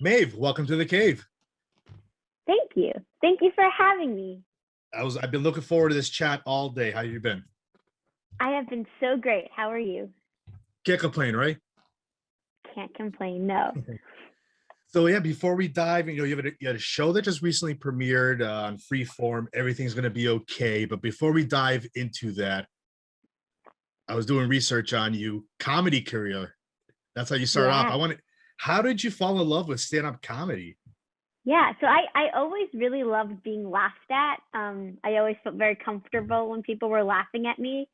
Maeve, welcome to the cave. Thank you. Thank you for having me. I've been looking forward to this chat all day. How you been? I have been so great. How are you? Can't complain, right? Can't complain. No. So yeah, before we dive, you had a show that just recently premiered on Freeform. Everything's gonna be okay. But before we dive into that, I was doing research on you, comedy career. That's how you started off. Yeah. How did you fall in love with stand-up comedy? Yeah. So I always really loved being laughed at. I always felt very comfortable when people were laughing at me.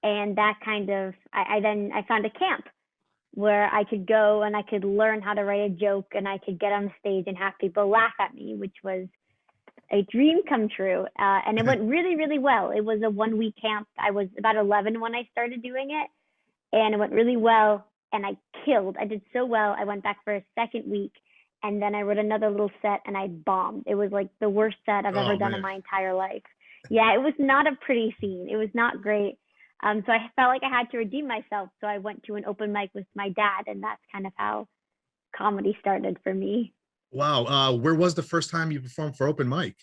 And that kind of I found a camp where I could go and I could learn how to write a joke and I could get on stage and have people laugh at me, which was a dream come true. And it went really, really well. It was a 1 week camp. I was about 11 when I started doing it, and it went really well. And I killed. I did so well. I went back for a second week, and then I wrote another little set, and I bombed. It was like the worst set I've ever done in my entire life. Yeah, it was not a pretty scene. It was not great. So I felt like I had to redeem myself. So I went to an open mic with my dad, and that's kind of how comedy started for me. Wow. Where was the first time you performed for open mic?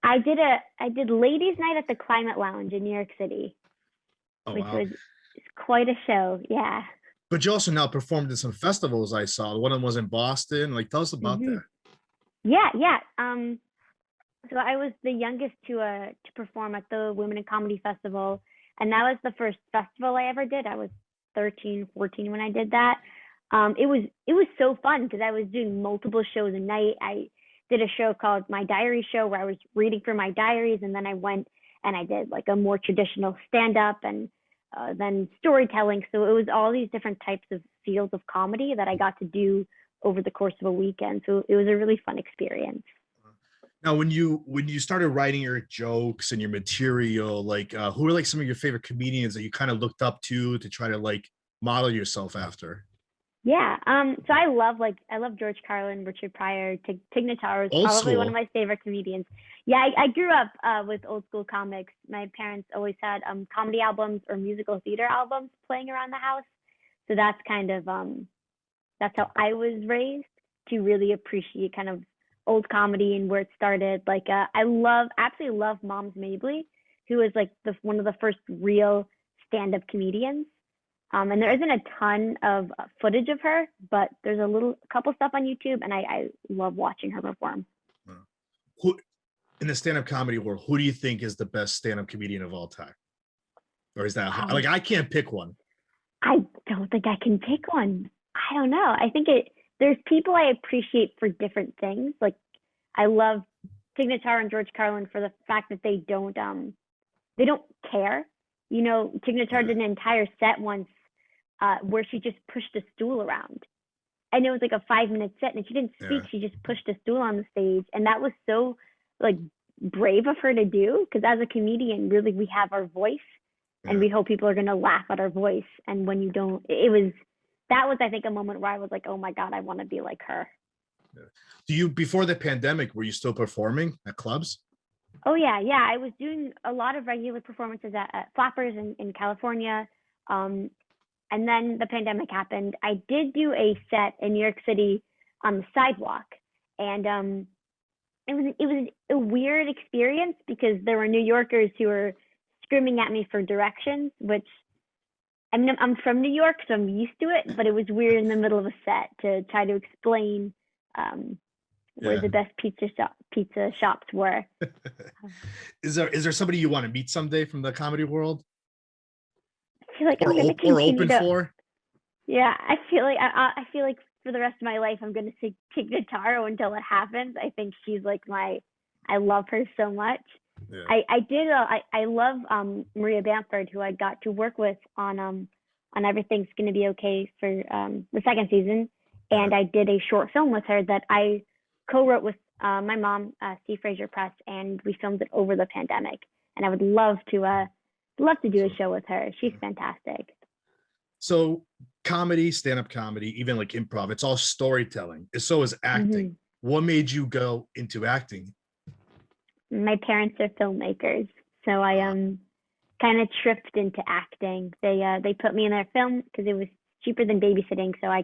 I did ladies' night at the Climate Lounge in New York City, Oh which wow. was quite a show. Yeah. But you also now performed in some festivals I saw. One of them was in Boston. Like, tell us about hmm that. Yeah, yeah. So I was the youngest to perform at the Women in Comedy Festival, and that was the first festival I ever did. I was 13, 14 when I did that. It was so fun because I was doing multiple shows a night. I did a show called My Diary Show where I was reading from my diaries, and then I went and I did like a more traditional stand up and then storytelling. So it was all these different types of fields of comedy that I got to do over the course of a weekend. So it was a really fun experience. Now, when you started writing your jokes and your material, like who are like some of your favorite comedians that you kind of looked up to try to like model yourself after? Yeah. So I love George Carlin, Richard Pryor, Tig Notaro is Old probably one of school. my favorite comedians. Yeah, I grew up with old school comics. My parents always had comedy albums or musical theater albums playing around the house. So that's how I was raised to really appreciate kind of old comedy and where it started. Like absolutely love Mom's Mabley, who is like the one of the first real stand-up comedians. And there isn't a ton of footage of her, but there's a couple stuff on YouTube, and I love watching her perform. Who in the stand-up comedy world, who do you think is the best stand-up comedian of all time? Or is that Oh, like I can't pick one? I don't think I can pick one. I don't know. I think there's people I appreciate for different things. Like I love Tig and George Carlin for the fact that they don't care. You know, Tig Yeah, did an entire set once where she just pushed a stool around. And it was like a 5 minute set and she didn't speak. yeah, She just pushed a stool on the stage. And that was so like brave of her to do because as a comedian, really we have our voice and yeah. we hope people are going to laugh at our voice. And when you don't, that was, I think, a moment where I was like, oh my God, I want to be like her. Yeah. Do you before the pandemic were you still performing at clubs? Oh, yeah. Yeah. I was doing a lot of regular performances at Flappers in California. Um, and then the pandemic happened. I did do a set in New York City on the sidewalk. And it was a weird experience because there were New Yorkers who were screaming at me for directions, which I mean I'm from New York, so I'm used to it, but it was weird in the middle of a set to try to explain um, where Yeah. the best pizza shops were. Is there somebody you want to meet someday from the comedy world I feel like or I'm gonna or continue open to. for? Yeah, I feel like for the rest of my life I'm gonna take Guitaro until it happens. I think she's like I love her so much. Yeah. I love Maria Bamford, who I got to work with on Everything's Gonna Be Okay for the second season, Yeah. and I did a short film with her that I co-wrote with my mom, Steve Fraser Press, and we filmed it over the pandemic. And I would love to do a So, show with her. She's fantastic. so comedy, stand-up comedy, even like improv, it's all storytelling. So is acting. hmm What made you go into acting? My parents are filmmakers, so I Uh, kind of tripped into acting. They put me in their film because it was cheaper than babysitting, so I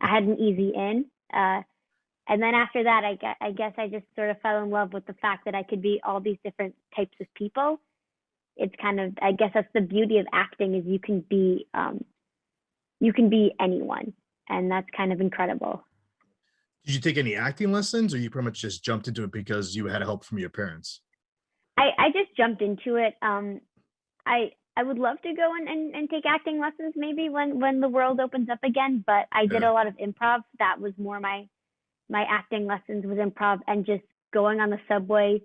had an easy in. And then after that, I guess I just sort of fell in love with the fact that I could be all these different types of people. It's kind of, I guess that's the beauty of acting, is you can be anyone, and that's kind of incredible. Did you take any acting lessons, or you pretty much just jumped into it because you had help from your parents? I just jumped into it. I would love to go and take acting lessons maybe when the world opens up again, but I did Yeah. a lot of improv. That was more my acting lessons was improv, and just going on the subway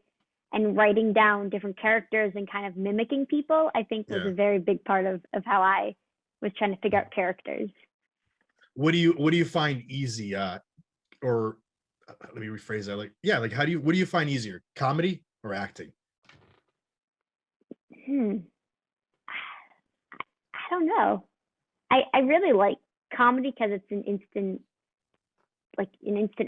and writing down different characters and kind of mimicking people, I think was Yeah. a very big part of how I was trying to figure out characters. What do you find easy? Or let me rephrase that. Like what do you find easier, comedy or acting? Hmm. I don't know. I really like comedy because it's an instant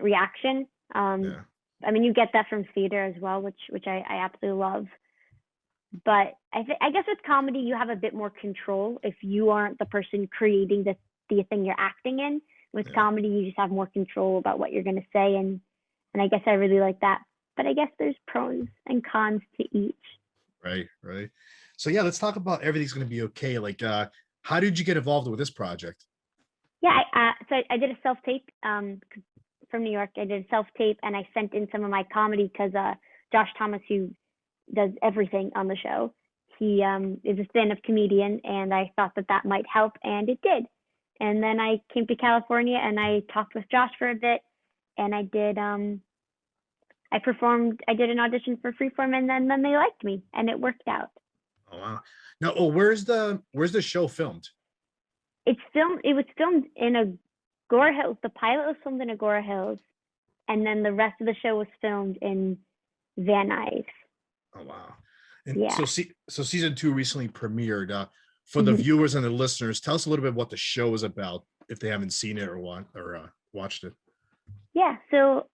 reaction. Yeah. I mean, you get that from theater as well, which I absolutely love. But I guess with comedy, you have a bit more control if you aren't the person creating the thing you're acting in. With Yeah. comedy, you just have more control about what you're going to say, and I guess I really like that. But I guess there's pros and cons to each. Right. So yeah, let's talk about Everything's Gonna Be Okay. Like, how did you get involved with this project? Yeah, so I did a self tape from New York. I did a self tape, and I sent in some of my comedy because Josh Thomas, who does everything on the show, he is a stand-up comedian, and I thought that might help, and it did. And then I came to California, and I talked with Josh for a bit, and I did I did an audition for Freeform, and then they liked me, and it worked out. Oh wow. Now, where's the show filmed? It was filmed in Agora Hills. The pilot was filmed in Agora Hills, and then the rest of the show was filmed in Van Nuys. Oh wow. And Yeah. so season 2 recently premiered. For the Mhm. viewers and the listeners, tell us a little bit what the show is about if they haven't seen it or watched it. Yeah, so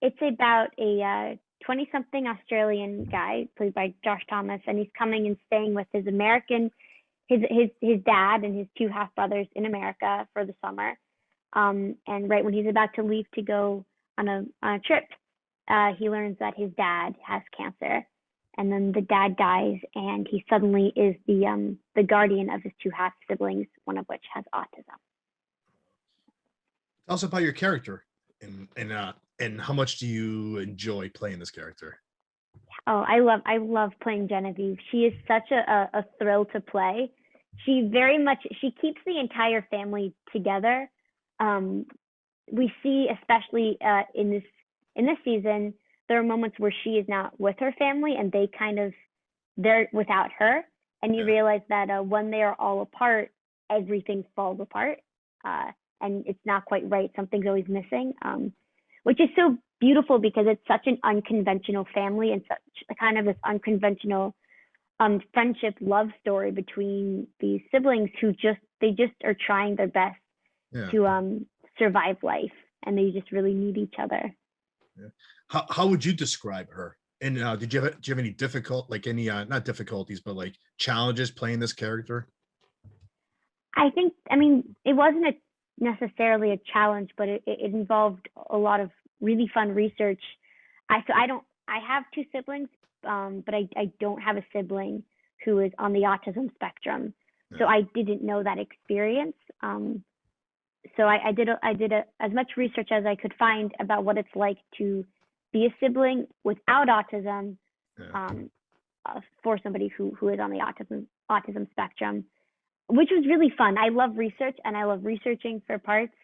it's about a 20-something Australian guy played by Josh Thomas, and he's coming and staying with his dad and his two half brothers in America for the summer. And right when he's about to leave to go on a trip, he learns that his dad has cancer, and then the dad dies, and he suddenly is the guardian of his two half siblings, one of which has autism. Tell us about your character and how much do you enjoy playing this character? Oh, I love playing Genevieve. She is such a thrill to play. She keeps the entire family together. We see, especially in this season, there are moments where she is not with her family, and they're without her, and you realize that when they are all apart, everything falls apart, and it's not quite right. Something's always missing, which is so beautiful because it's such an unconventional family and such a kind of this unconventional friendship love story between these siblings who just are trying their best to survive life, and they just really need each other. Yeah. How would you describe her? And do you have any not difficulties, but like challenges playing this character? I mean, it wasn't necessarily a challenge, but it involved a lot of really fun research. I have two siblings, but I don't have a sibling who is on the autism spectrum, so I didn't know that experience. So I did as much research as I could find about what it's like to be a sibling without autism, for somebody who is on the autism spectrum, which was really fun. I love research, and I love researching for parts.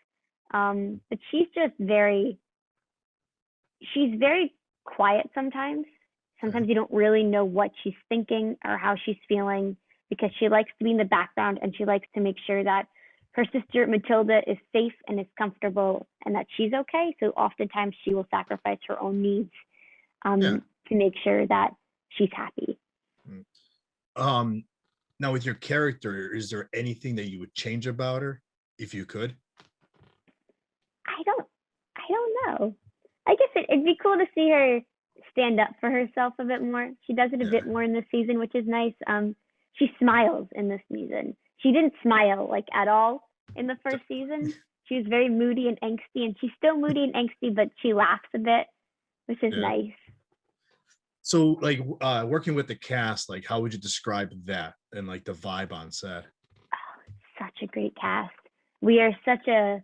But she's very quiet sometimes. Sometimes you don't really know what she's thinking or how she's feeling, because she likes to be in the background, and she likes to make sure that her sister Matilda is safe and is comfortable and that she's okay. So oftentimes she will sacrifice her own needs to make sure that she's happy. Now with your character, is there anything that you would change about her if you could? I don't know. I guess it'd be cool to see her stand up for herself a bit more. She does it a bit more in this season, which is nice. She smiles in this season. She didn't smile like at all in the first season. she was very moody and angsty, and she's still moody and angsty, but she laughs a bit, which is nice. So like working with the cast, like how would you describe that and like the vibe on set? Oh, such a great cast. We are such an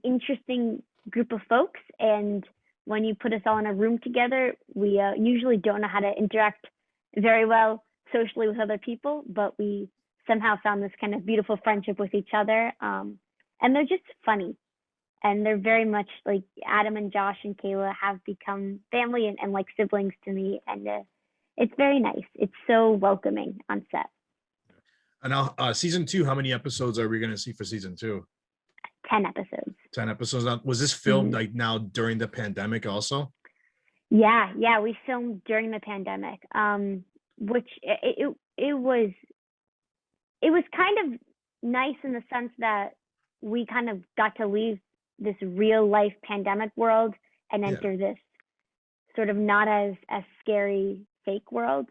interesting group of folks, and when you put us all in a room together, we usually don't know how to interact very well socially with other people, but we somehow found this kind of beautiful friendship with each other. And they're just funny. And they're very much like Adam and Josh and Kayla have become family and like siblings to me. And it's very nice. It's so welcoming on set. And now season 2, how many episodes are we going to see for season 2? 10 episodes. 10 episodes. Now, was this filmed like now during the pandemic also? Yeah, we filmed during the pandemic, which it was kind of nice in the sense that we kind of got to leave this real life pandemic world and enter this sort of not as scary fake world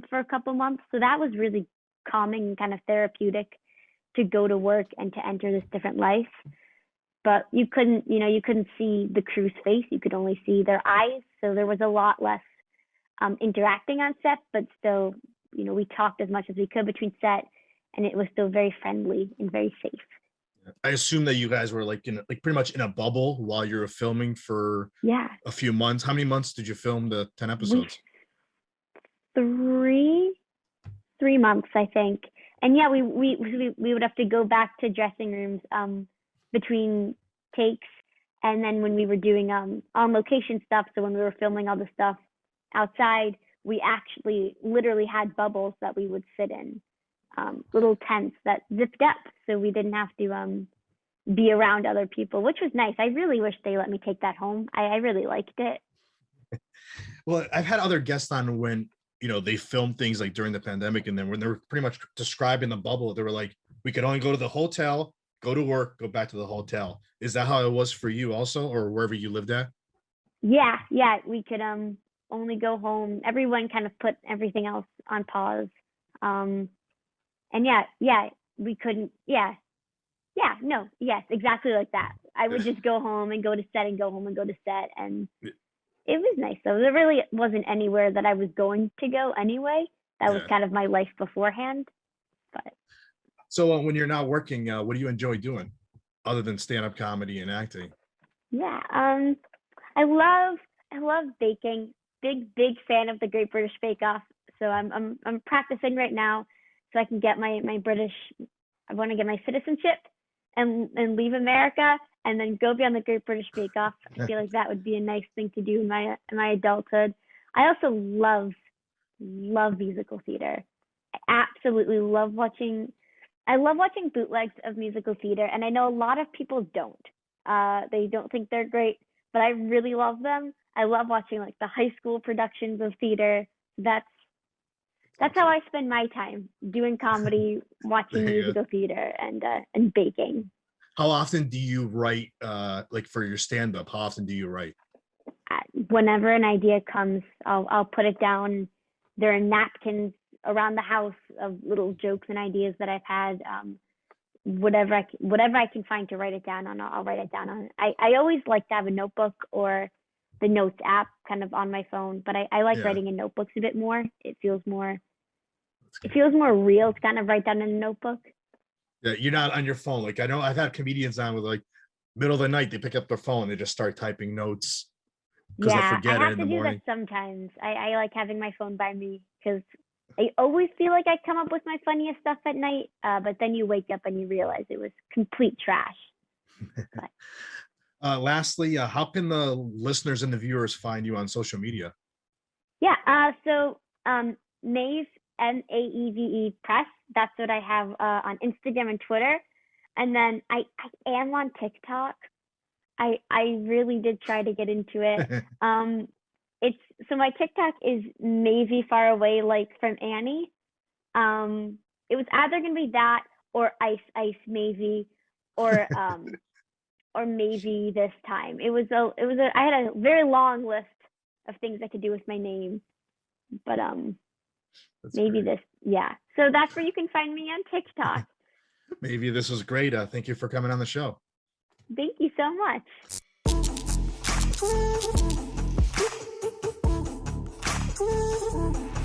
for a couple months. So that was really calming and kind of therapeutic to go to work and to enter this different life. But you couldn't see the crew's face. You could only see their eyes. So there was a lot less interacting on set, but still, we talked as much as we could between set, and it was still very friendly and very safe. I assume that you guys were like pretty much in a bubble while you were filming for a few months. How many months did you film the 10 episodes? 3 months, I think. And yeah, we would have to go back to dressing rooms between takes, and then when we were doing on location stuff, so when we were filming all the stuff outside, we actually literally had bubbles that we would sit in, little tents that zipped up, so we didn't have to be around other people, which was nice. I really wish they let me take that home. I really liked it. Well, I've had other guests on when they filmed things like during the pandemic, and then when they were pretty much describing the bubble, they were like, we could only go to the hotel, go to work, go back to the hotel. Is that how it was for you also, or wherever you lived at? Yeah, we could only go home. Everyone kind of put everything else on pause. And we couldn't, yes, exactly like that. I would just go home and go to set and go home and go to set. And it was nice though. There really wasn't anywhere that I was going to go anyway. That was kind of my life beforehand. But so when you're not working, what do you enjoy doing other than stand-up comedy and acting? Yeah, I love baking. Big fan of the Great British Bake Off. So I'm practicing right now so I can get my British. I want to get my citizenship and leave America and then go be on the Great British Bake Off. I feel like that would be a nice thing to do in my adulthood. I also love musical theater. I absolutely love watching. I love watching bootlegs of musical theater, and I know a lot of people don't. They don't think they're great, but I really love them. I love watching like the high school productions of theater. That's how I spend my time, doing comedy, watching musical theater, and baking. How often do you write, like for your stand-up? How often do you write? Whenever an idea comes, I'll put it down. There are napkins around the house of little jokes and ideas that I've had. Whatever I can find to write it down on, I'll write it down on. I always like to have a notebook or the notes app kind of on my phone, but I like writing in notebooks a bit more. It feels more real to kind of write down in a notebook. Yeah, you're not on your phone. Like I know I've had comedians on with like middle of the night, they pick up their phone, they just start typing notes because they forget it in the morning. I have to do that sometimes. I like having my phone by me because I always feel like I come up with my funniest stuff at night, but then you wake up and you realize it was complete trash. Lastly, how can the listeners and the viewers find you on social media? Yeah, so Maeve, Maeve Press. That's what I have on Instagram and Twitter. And then I am on TikTok. I really did try to get into it. So my TikTok is Maeve Far Away, like from Annie. It was either gonna be that or Ice Maeve or maybe this time. I had a very long list of things I could do with my name, but that's maybe great. So that's where you can find me on TikTok. Maybe this was great. Thank you for coming on the show. you so much.